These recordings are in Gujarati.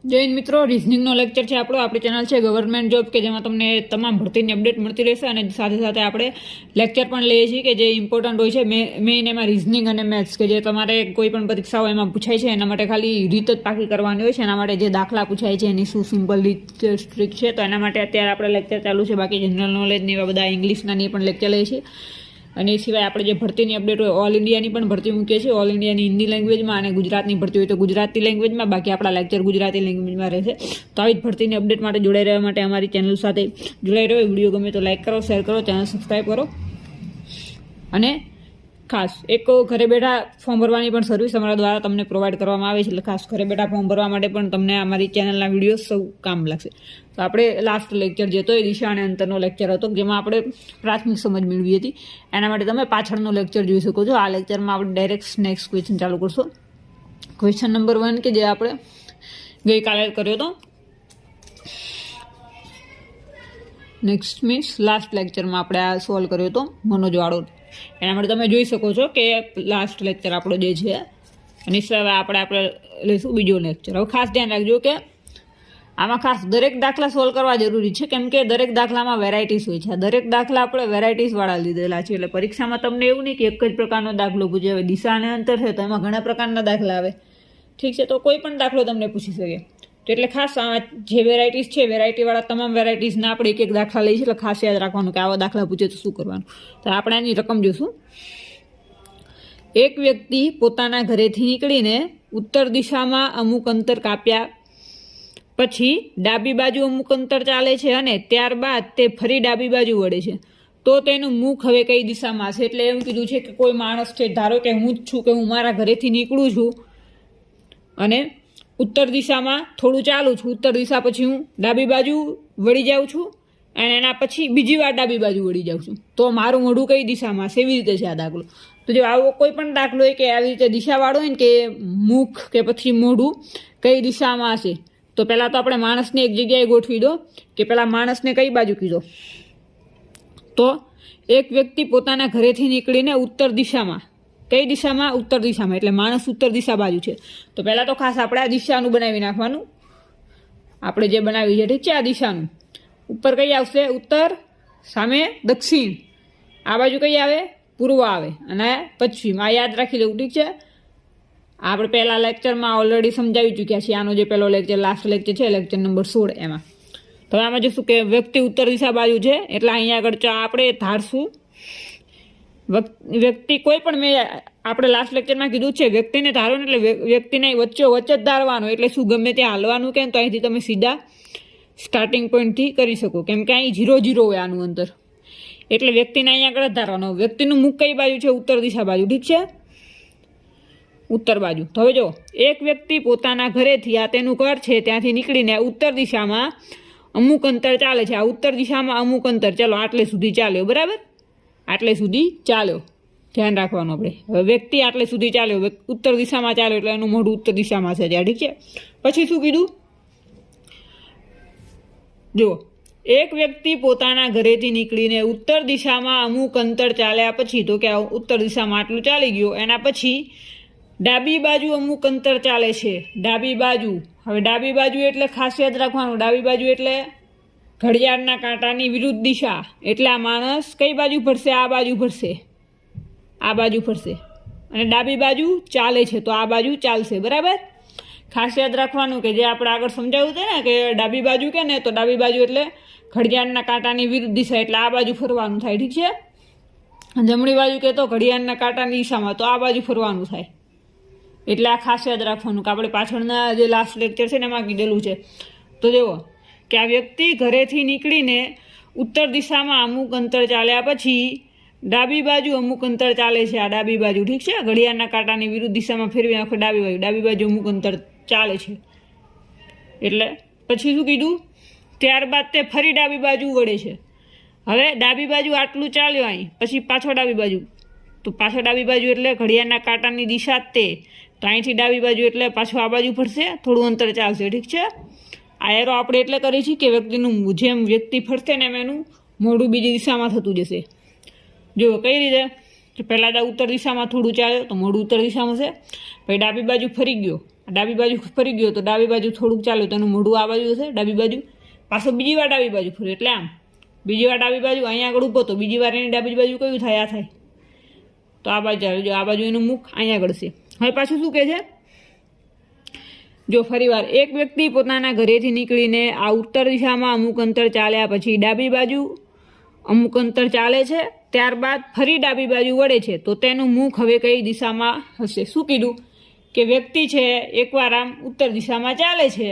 જય હિન્દ મિત્રો, રિઝનિંગનો લેક્ચર છે આપણો. આપણી ચેનલ છે ગવર્મેન્ટ જોબ, કે જેમાં તમને તમામ ભરતીની અપડેટ મળતી રહેશે. અને સાથે સાથે આપણે લેક્ચર પણ લઈએ છીએ કે જે ઇમ્પોર્ટન્ટ હોય છે. મેઇન એમાં રિઝનિંગ અને મેથ્સ, કે જે તમારે કોઈ પણ પરીક્ષાઓ એમાં પૂછાય છે. એના માટે ખાલી રીત જ પાકી કરવાની હોય છે. એના માટે જે દાખલા પૂછાય છે એની શું સિમ્પલ રીત ટ્રીક છે, તો એના માટે અત્યારે આપણે લેક્ચર ચાલુ છે. બાકી જનરલ નોલેજની એવા બધા ઇંગ્લિશના ની પણ લેક્ચર લઈએ છીએ. અને એ સિવાય આપણે જે ભરતીની અપડેટ હોય, ઓલ ઇન્ડિયાની પણ ભરતી મૂકીએ છીએ. ઓલ ઇન્ડિયાની હિન્દી લેંગ્વેજમાં અને ગુજરાતની ભરતી હોય તો ગુજરાતી લેંગ્વેજમાં. બાકી આપણા લેક્ચર ગુજરાતી લેંગ્વેજમાં રહેશે. તો આવી જ ભરતીની અપડેટ માટે જોડાઈ રહેવા માટે અમારી ચેનલ સાથે જોડાઈ રહ્યો. વિડીયો ગમે તો લાઈક કરો, શેર કરો, ચેનલ સબસ્ક્રાઈબ કરો. અને ખાસ એક ઘરે બેઠા ફોર્મ ભરવાની પણ સર્વિસ અમારા દ્વારા તમને પ્રોવાઈડ કરવામાં આવે છે. એટલે ખાસ ઘરે બેઠા ફોર્મ ભરવા માટે પણ તમને અમારી ચેનલના વિડીયો સૌ કામ લાગશે. તો આપણે લાસ્ટ લેક્ચર જે હતો એ દિશા અને અંતરનો લેક્ચર હતો, જેમાં આપણે પ્રાથમિક સમજ મેળવી હતી. એના માટે તમે પાછળનો લેક્ચર જોઈ શકો છો. આ લેક્ચરમાં આપણે ડાયરેક્ટ નેક્સ્ટ ક્વેશ્ચન ચાલુ કરશો. ક્વેશ્ચન નંબર 1 કે જે આપણે ગઈકાલે કર્યો હતો. નેક્સ્ટ મીન્સ લાસ્ટ લેક્ચરમાં આપણે આ સોલ્વ કર્યો હતો, મનોજવાળો. એના માટે તમે જોઈ શકો છો કે લાસ્ટ લેક્ચર આપણો જે છે. અને હવે આપણે લઈશું બીજો લેક્ચર. હવે ખાસ ધ્યાન રાખજો કે આમાં ખાસ દરેક દાખલા સોલ્વ કરવા જરૂરી છે, કેમ કે દરેક દાખલામાં વેરાયટીઝ હોય છે. દરેક દાખલા આપણે વેરાયટીઝવાળા લીધેલા છે. એટલે પરીક્ષામાં તમને એવું નહીં કે એક જ પ્રકારનો દાખલો પૂછે. હવે દિશા અને અંતર છે તો એમાં ઘણા પ્રકારના દાખલા આવે, ઠીક છે. તો કોઈ પણ દાખલો તમને પૂછી શકે. તો એટલે ખાસ જે વેરાયટીઝ છે, વેરાયટીવાળા તમામ વેરાયટીઝના આપણે એક દાખલા લઈએ છીએ. એટલે ખાસ યાદ રાખવાનું કે આવા દાખલા પૂછે તો શું કરવાનું. તો આપણે આની રકમ જોઈશું. એક વ્યક્તિ પોતાના ઘરેથી નીકળીને ઉત્તર દિશામાં અમુક અંતર કાપ્યા પછી ડાબી બાજુ અમુક અંતર ચાલે છે અને ત્યારબાદ તે ફરી ડાબી બાજુ વળે છે. તો તેનું મુખ હવે કઈ દિશામાં છે? એટલે એમ કીધું છે કે કોઈ માણસ છે, ધારો કે હું જ છું, કે હું મારા ઘરેથી નીકળું છું અને ઉત્તર દિશામાં થોડું ચાલું છું. ઉત્તર દિશા પછી હું ડાબી બાજુ વળી જાઉં છું અને એના પછી બીજી વાર ડાબી બાજુ વળી જાઉં છું. તો મારું મોઢું કઈ દિશામાં છે? એવી રીતે છે આ દાખલો. તો જો આવો કોઈ પણ દાખલો હોય કે આવી રીતે દિશાવાળો હોય ને, કે મુખ કે પછી મોઢું કઈ દિશામાં હશે, તો પહેલાં તો આપણે માણસને એક જગ્યાએ ગોઠવી દો કે પહેલાં માણસને કઈ બાજુ કીધો. તો એક વ્યક્તિ પોતાના ઘરેથી નીકળીને ઉત્તર દિશામાં, કઈ દિશામાં? ઉત્તર દિશામાં. એટલે માણસ ઉત્તર દિશા બાજુ છે. તો પહેલાં તો ખાસ આપણે આ દિશાનું બનાવી નાખવાનું. આપણે જે બનાવી છે, ઠીક છે. આ દિશાનું ઉપર કઈ આવશે? ઉત્તર, સામે દક્ષિણ. આ બાજુ કઈ આવે? પૂર્વ આવે. અને પશ્ચિમ. આ યાદ રાખી લેવું, ઠીક છે. આપણે પહેલા લેક્ચરમાં ઓલરેડી સમજાવી ચૂક્યા છીએ. આનો જે પહેલો લેક્ચર, લાસ્ટ લેક્ચર છે, લેક્ચર નંબર 16 એમાં. તો આમાં જોશું કે વ્યક્તિ ઉત્તર દિશા બાજુ છે. એટલે અહીંયા આગળ આપણે ધારશું વ્યક્તિ. કોઈ પણ મેં આપણે લાસ્ટ લેક્ચરમાં કીધું છે, વ્યક્તિને ધારો ને એટલે વ્યક્તિને વચ્ચે જ ધારવાનો. એટલે શું, ગમે ત્યાં હાલવાનું કે તો અહીંથી તમે સીધા સ્ટાર્ટિંગ પોઈન્ટથી કરી શકો, કેમ કે અહીં 0 0 હોય આનું અંતર. એટલે વ્યક્તિને અહીંયા આગળ જ ધારવાનો. વ્યક્તિનું મુખ કઈ બાજુ છે? ઉત્તર દિશા બાજુ, ઠીક છે. ઉત્તર બાજુ. તો હવે જો, એક વ્યક્તિ પોતાના ઘરેથી, આ તેનું ઘર છે, ત્યાંથી નીકળીને ઉત્તર દિશામાં અમુક અંતર ચાલે છે. આ ઉત્તર દિશામાં અમુક અંતર, ચાલો આટલે સુધી ચાલ્યો, બરાબર? આટલે સુધી ચાલ્યો, ધ્યાન રાખવાનું આપણે. હવે વ્યક્તિ આટલે સુધી ચાલ્યો, ઉત્તર દિશામાં ચાલ્યો, એટલે એનું મોઢું ઉત્તર દિશામાં છે ત્યાં, ઠીક છે. પછી શું કીધું? જો, એક વ્યક્તિ પોતાના ઘરેથી નીકળીને ઉત્તર દિશામાં અમુક અંતર ચાલ્યા પછી, તો કે ઉત્તર દિશામાં આટલું ચાલી ગયો. એના પછી ડાબી બાજુ અમુક અંતર ચાલે છે. ડાબી બાજુ. હવે ડાબી બાજુ એટલે ખાસ યાદ રાખવાનું, ડાબી બાજુ એટલે ઘડિયાળના કાંટાની વિરુદ્ધ દિશા. એટલે આ માણસ કઈ બાજુ ફરશે? આ બાજુ ફરશે. આ બાજુ ફરશે. અને ડાબી બાજુ ચાલે છે તો આ બાજુ ચાલશે, બરાબર? ખાસ યાદ રાખવાનું કે જે આપણે આગળ સમજાવ્યું હતું ને, કે ડાબી બાજુ કે ને, તો ડાબી બાજુ એટલે ઘડિયાળના કાંટાની વિરુદ્ધ દિશા. એટલે આ બાજુ ફરવાનું થાય, ઠીક છે. જમણી બાજુ કે તો ઘડિયાળના કાંટાની દિશામાં, તો આ બાજુ ફરવાનું થાય. એટલે આ ખાસ યાદ રાખવાનું કે આપણે પાછળના જે લાસ્ટ લેક્ચર છે ને એમાં કીધેલું છે. તો જુઓ કે આ વ્યક્તિ ઘરેથી નીકળીને ઉત્તર દિશામાં અમુક અંતર ચાલ્યા પછી ડાબી બાજુ અમુક અંતર ચાલે છે. આ ડાબી બાજુ, ઠીક છે. ઘડિયાળના કાંટાની વિરુદ્ધ દિશામાં ફેરવી નાખો ડાબી બાજુ. ડાબી બાજુ અમુક અંતર ચાલે છે. એટલે પછી શું કીધું? ત્યારબાદ તે ફરી ડાબી બાજુ વળે છે. હવે ડાબી બાજુ આટલું ચાલ્યો અહીં, પછી પાછો ડાબી બાજુ. તો પાછો ડાબી બાજુ એટલે ઘડિયાળના કાંટાની દિશા તે. તો અહીંથી ડાબી બાજુ એટલે પાછું આ બાજુ ફરશે, થોડું અંતર ચાલશે, ઠીક છે. આ એરો આપણે એટલે કરી છીએ કે વ્યક્તિનું જેમ વ્યક્તિ ફરશે ને એમ એનું મોઢું બીજી દિશામાં થતું જશે. જો કઈ રીતે? પહેલાં ઉત્તર દિશામાં થોડું ચાલ્યો તો મોઢું ઉત્તર દિશામાં છે. પછી ડાબી બાજુ ફરી ગયો ડાબી બાજુ ફરી ગયો તો ડાબી બાજુ થોડુંક ચાલ્યું તો એનું મોઢું આ બાજુ હશે ડાબી બાજુ, પાછો બીજી વાર ડાબી બાજુ ફર્યું એટલે આમ, બીજી વાર ડાબી બાજુ અહીંયા આગળ ઊભો તો બીજી વાર એની ડાબી બાજુ કયું થાય? આ થાય. તો આ બાજુ ચાલે, જો આ બાજુ એનું મુખ અહીંયા આગળ છે. હવે પાછું શું કહે છે? જો ફરીવાર એક વ્યક્તિ પોતાના ઘરેથી નીકળીને આ ઉત્તર દિશામાં અમુક અંતર ચાલ્યા પછી ડાબી બાજુ અમુક અંતર ચાલે છે, ત્યારબાદ ફરી ડાબી બાજુ વળે છે, તો તેનું મુખ હવે કઈ દિશામાં હશે? શું કીધું કે વ્યક્તિ છે એકવાર આમ ઉત્તર દિશામાં ચાલે છે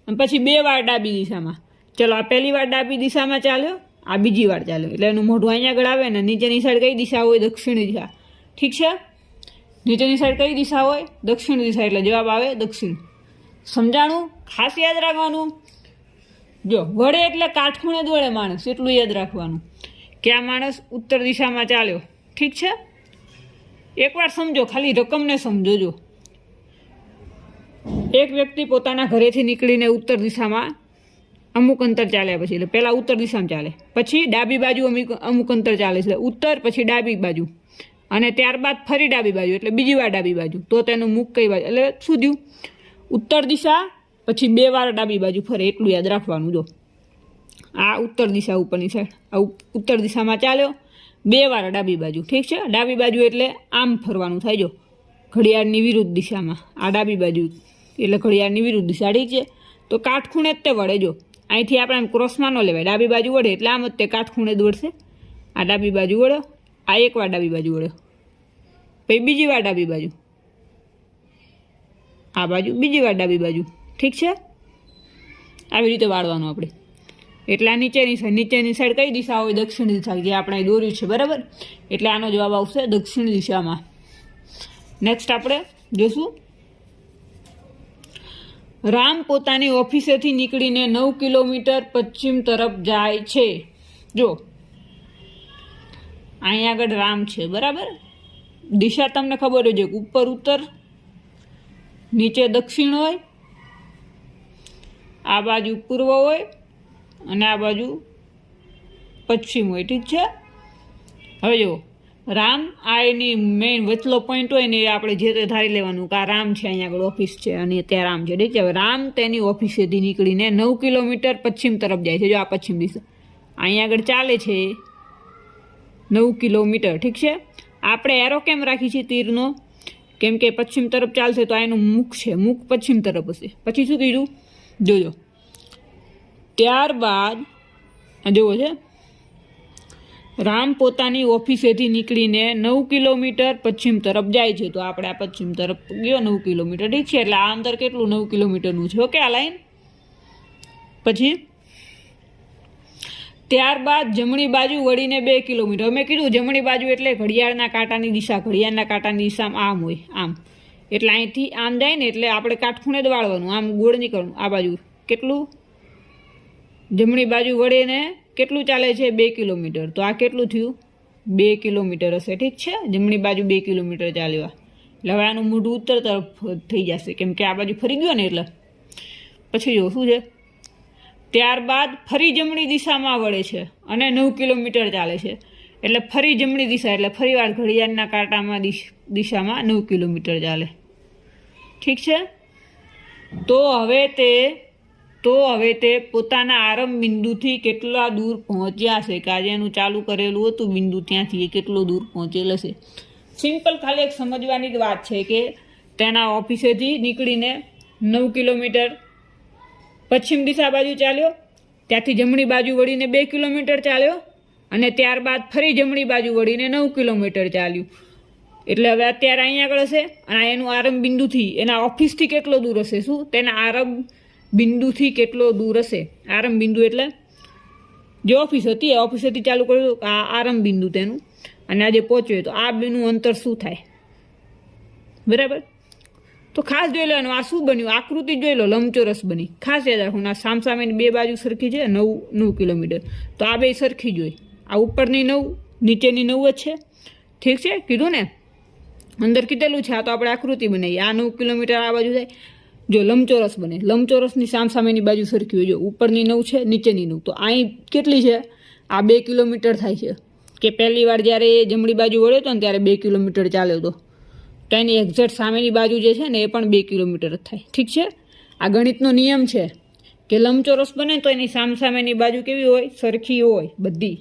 અને પછી 2 વાર ડાબી દિશામાં. ચલો આ પહેલી વાર ડાબી દિશામાં ચાલ્યો, આ બીજી વાર ચાલ્યો, એટલે એનું મોઢું અહીંયા આગળ આવે ને નીચેની સાઈડ કઈ દિશા હોય? દક્ષિણ દિશા. ઠીક છે, નીચેની સાઈડ કઈ દિશા હોય? દક્ષિણ દિશા, એટલે જવાબ આવે દક્ષિણ. સમજાણું? ખાસ યાદ રાખવાનું. જો વળે એટલે કાટખૂણે જ વળે માણસ, એટલું યાદ રાખવાનું કે આ માણસ ઉત્તર દિશામાં ચાલ્યો. ઠીક છે, એકવાર સમજો, ખાલી રકમને સમજો. જો એક વ્યક્તિ પોતાના ઘરેથી નીકળીને ઉત્તર દિશામાં અમુક અંતર ચાલ્યા પછી, એટલે પહેલાં ઉત્તર દિશામાં ચાલે, પછી ડાબી બાજુ અમુક અંતર ચાલે છે, ઉત્તર પછી ડાબી બાજુ, અને ત્યારબાદ ફરી ડાબી બાજુ, એટલે બીજી વાર ડાબી બાજુ, તો તેનું મુખ કઈ બાજુ? એટલે શું થયું? ઉત્તર દિશા પછી 2 વાર ડાબી બાજુ ફરે, એટલું યાદ રાખવાનું. જો આ ઉત્તર દિશા ઉપરની સાઈડ, આ ઉત્તર દિશામાં ચાલ્યો, 2 વાર ડાબી બાજુ. ઠીક છે, ડાબી બાજુ એટલે આમ ફરવાનું થાય. જો ઘડિયાળની વિરુદ્ધ દિશામાં આ ડાબી બાજુ, એટલે ઘડિયાળની વિરુદ્ધ દિશા. ઠીક છે, તો કાટખૂણે જ તે વળે. જો અહીંથી આપણે એમ ક્રોસમાં ન લેવાય, ડાબી બાજુ વળે એટલે આમ જ તે કાટખૂણે જ વળશે. આ ડાબી બાજુ વળ્યો, આ એકવાર ડાબી બાજુ વળ્યો, પછી બીજી વાર ડાબી બાજુ, આ બાજુ બીજી વાર ડાબી બાજુ. ઠીક છે, આવી રીતે વાળવાનું આપણે. એટલે આ નીચેની સાઈડ કઈ દિશા હોય? દક્ષિણ દિશા, જે આપણે દોર્યું છે. બરાબર, એટલે આનો જવાબ આવશે દક્ષિણ દિશામાં. નેક્સ્ટ આપણે જોશું, રામ પોતાની ઓફિસેથી નીકળીને 9 કિલોમીટર પશ્ચિમ તરફ જાય છે. જો અહીંયા આગળ રામ છે. બરાબર, દિશા તમને ખબર હોય છે, ઉપર ઉત્તર, નીચે દક્ષિણ હોય, આ બાજુ પૂર્વ હોય અને આ બાજુ પશ્ચિમ હોય. ઠીક છે, હવે જુઓ રામ, આ એની મેઇન વચલો પોઈન્ટ હોય ને એ આપણે જે તે ધારી લેવાનું કે આ રામ છે, અહીંયા આગળ ઓફિસ છે અને ત્યાં રામ છે. ઠીક છે, હવે રામ તેની ઓફિસેથી નીકળીને 9 કિલોમીટર પશ્ચિમ તરફ જાય છે. જો આ પશ્ચિમ દિશા, અહીંયા આગળ ચાલે છે 9 કિલોમીટર. ઠીક છે, આપણે એરો કેમ રાખી છે તીરનો? કેમ કે પશ્ચિમ તરફ ચાલશે તો આ એનું મુખ છે, મુખ પશ્ચિમ તરફ હશે. પછી શું કીધું? જોજો, ત્યારબાદ જોવો છે, રામ પોતાની ઓફિસેથી નીકળીને 9 કિલોમીટર પશ્ચિમ તરફ જાય છે. તો આપણે આ પશ્ચિમ તરફ ગયો 9 કિલોમીટર. ઠીક છે, એટલે આ અંતર કેટલું? 9 કિલોમીટરનું છે. ઓકે, આ લાઈન. પછી ત્યારબાદ જમણી બાજુ વળીને 2 કિલોમીટર. મેં કીધું જમણી બાજુ એટલે ઘડિયાળના કાંટાની દિશા, ઘડિયાળના કાંટાની દિશામાં આમ હોય, આમ, એટલે અહીંથી આમ જાય ને એટલે આપણે કાટખૂણે જ વાળવાનું, આમ ગોળ નહીં કરવાનું. આ બાજુ કેટલું? જમણી બાજુ વળીને કેટલું ચાલે છે? 2 કિલોમીટર. તો આ કેટલું થયું? 2 કિલોમીટર હશે. ઠીક છે, જમણી બાજુ 2 કિલોમીટર ચાલ્યા, એટલે હવે આનું મોઢું ઉત્તર તરફ થઈ જશે, કેમ કે આ બાજુ ફરી ગયો ને એટલે. પછી જો શું છે, ત્યારબાદ ફરી જમણી દિશામાં વળે છે અને 9 કિલોમીટર ચાલે છે, એટલે ફરી જમણી દિશા, એટલે ફરી વાર ઘડિયાળના કાંટામાં દિશામાં 9 કિલોમીટર ચાલે. ઠીક છે, તો હવે તે પોતાના આરંભ બિંદુથી કેટલા દૂર પહોંચ્યા છે? કે આજે એનું ચાલુ કરેલું હતું બિંદુ, ત્યાંથી એ કેટલો દૂર પહોંચેલ હશે? સિમ્પલ, ખાલી એક સમજવાની જ વાત છે કે તેના ઓફિસેથી નીકળીને 9 કિલોમીટર પશ્ચિમ દિશા બાજુ ચાલ્યો, ત્યાંથી જમણી બાજુ વળીને 2 કિલોમીટર ચાલ્યો, અને ત્યારબાદ ફરી જમણી બાજુ વળીને 9 કિલોમીટર ચાલ્યું. એટલે હવે અત્યારે અહીંયા આગળ હશે, અને એનું આરંભ બિંદુથી એના ઓફિસથી કેટલો દૂર હશે? શું? તેના આરંભ બિંદુથી કેટલો દૂર હશે? આરંભ બિંદુ એટલે જે ઓફિસ હતી, એ ઓફિસેથી ચાલુ કર્યું, આ આરંભ બિંદુ તેનું, અને આજે પહોંચ્યો તો આ બેનું અંતર શું થાય? બરાબર, તો ખાસ જોઈ લેવાનું આ શું બન્યું? આકૃતિ જોઈ લો, લંબચોરસ બની. ખાસ યાદ રાખવું, આ સામસામેની 2 બાજુ સરખી છે, 9 કિલોમીટર, તો આ 2 સરખી જોઈ. આ ઉપરની 9, નીચેની 9 જ છે. ઠીક છે, કીધું ને, અંદર કીધેલું છે. આ તો આપણે આકૃતિ બનાવીએ. આ 9 કિલોમીટર આ બાજુ થાય, જો લંબચોરસ બને, લંબચોરસની સામસામેની બાજુ સરખી હોય. જો ઉપરની 9 છે, નીચેની 9, તો અહીં કેટલી છે? આ 2 કિલોમીટર થાય છે. કે પહેલી વાર જ્યારે એ જમણી બાજુ વળ્યો હતો ને ત્યારે 2 કિલોમીટર ચાલ્યો હતો, તો એની એક્ઝેક્ટ સામેની બાજુ જે છે ને એ પણ 2 કિલોમીટર જ થાય. ઠીક છે, આ ગણિતનો નિયમ છે કે લંબચોરસ બને તો એની સામેની બાજુ કેવી હોય? સરખી હોય બધી.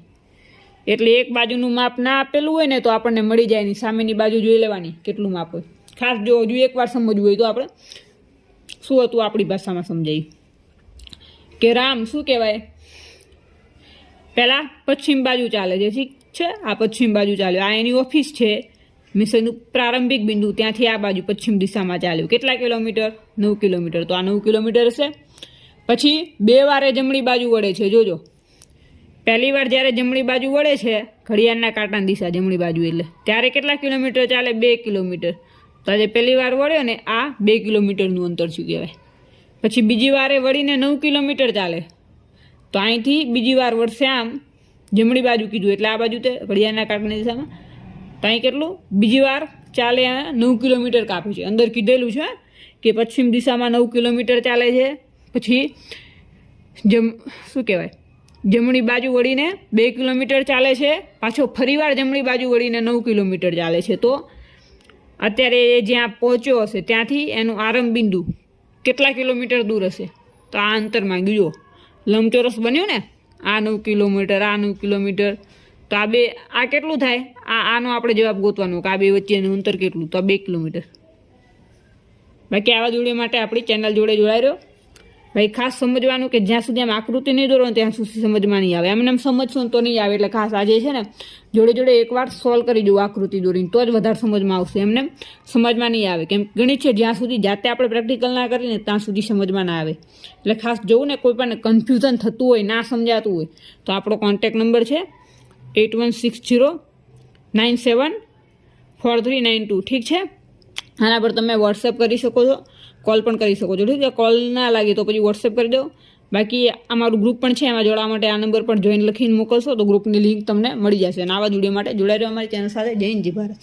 એટલે એક બાજુનું માપ ના આપેલું હોય ને તો આપણને મળી જાય એની સામેની બાજુ જોઈ લેવાની કેટલું માપ હોય. ખાસ જો હજુ એકવાર સમજવું હોય તો આપણે શું હતું આપણી ભાષામાં સમજાયું કે રામ શું કહેવાય, પહેલાં પશ્ચિમ બાજુ ચાલે છે. ઠીક છે, આ પશ્ચિમ બાજુ ચાલ્યો, આ એની ઓફિસ છે, મીન્સ એનું પ્રારંભિક બિંદુ ત્યાંથી આ બાજુ પશ્ચિમ દિશામાં ચાલ્યું. કેટલા કિલોમીટર? 9 કિલોમીટર. તો આ 9 કિલોમીટર હશે. પછી 2 વાર એ જમણી બાજુ વળે છે. જોજો, પહેલી વાર જ્યારે જમણી બાજુ વળે છે ઘડિયાળના કાંટાની દિશા જમણી બાજુ, એટલે ત્યારે કેટલા કિલોમીટર ચાલે? 2 કિલોમીટર. તો આજે પહેલી વાર વળ્યો ને આ 2 કિલોમીટરનું અંતર શું કહેવાય. પછી બીજી વારે વળીને 9 કિલોમીટર ચાલે, તો અહીંથી બીજી વાર વળશે આમ જમણી બાજુ કીધું એટલે આ બાજુ તે ઘડિયાળના કાંટાની દિશામાં. તો અહીં કેટલું બીજી વાર ચાલે? 9 કિલોમીટર કાપે છે. અંદર કીધેલું છે કે પશ્ચિમ દિશામાં 9 કિલોમીટર ચાલે છે. પછી શું કહેવાય, જમણી બાજુ વળીને 2 કિલોમીટર ચાલે છે, પાછો ફરીવાર જમણી બાજુ વળીને 9 કિલોમીટર ચાલે છે. તો અત્યારે એ જ્યાં પહોંચ્યો હશે ત્યાંથી એનું આરંભ બિંદુ કેટલા કિલોમીટર દૂર હશે? તો આ અંતર માંગ્યું. જુઓ, લંબચોરસ બન્યું ને, આ 9 કિલોમીટર, આ 9 કિલોમીટર. તો આ બે, આ કેટલું થાય? આનો આપણે જવાબ ગોતવાનો કે આ બે વચ્ચેનું અંતર કેટલું? તો આ 2 કિલોમીટર. બાકી આવા વિડીયો માટે આપણી ચેનલ જોડે જોડાઈ રહ્યો. ભાઈ ખાસ સમજવાનું કે જ્યાં સુધી આમ આકૃતિ નહીં દોરો ત્યાં સુધી સમજમાં નહીં આવે. એમને એમ સમજશો તો નહીં આવે. એટલે ખાસ આજે છે ને જોડે જોડે એકવાર સોલ્વ કરી દઉં આકૃતિ દોરીને, તો જ વધારે સમજમાં આવશે. એમને સમજમાં નહીં આવે. કેમ ગણિત છે, જ્યાં સુધી જાતે આપણે પ્રેક્ટિકલ ના કરીને ત્યાં સુધી સમજમાં ના આવે. એટલે ખાસ જોવું ને, કોઈ પણ કન્ફ્યુઝન થતું હોય, ના સમજાતું હોય તો આપણો કોન્ટેક્ટ નંબર છે 8160974392. ઠીક છે, આના પર તમે વોટ્સએપ કરી શકો છો, કોલ પણ કરી શકો છો. ઠીક છે, કોલ ના લાગે તો પછી વોટ્સએપ કરી દો. બાકી અમારું ગ્રુપ પણ છે, એમાં જોડાવા માટે આ નંબર પર જોઈન લખીને મોકલશો તો ગ્રુપની લિંક તમને મળી જશે. અને આવા વિડીયો માટે જોડાઈ રહ્યો અમારી ચેનલ સાથે. જય હિન્દ, જય ભારત.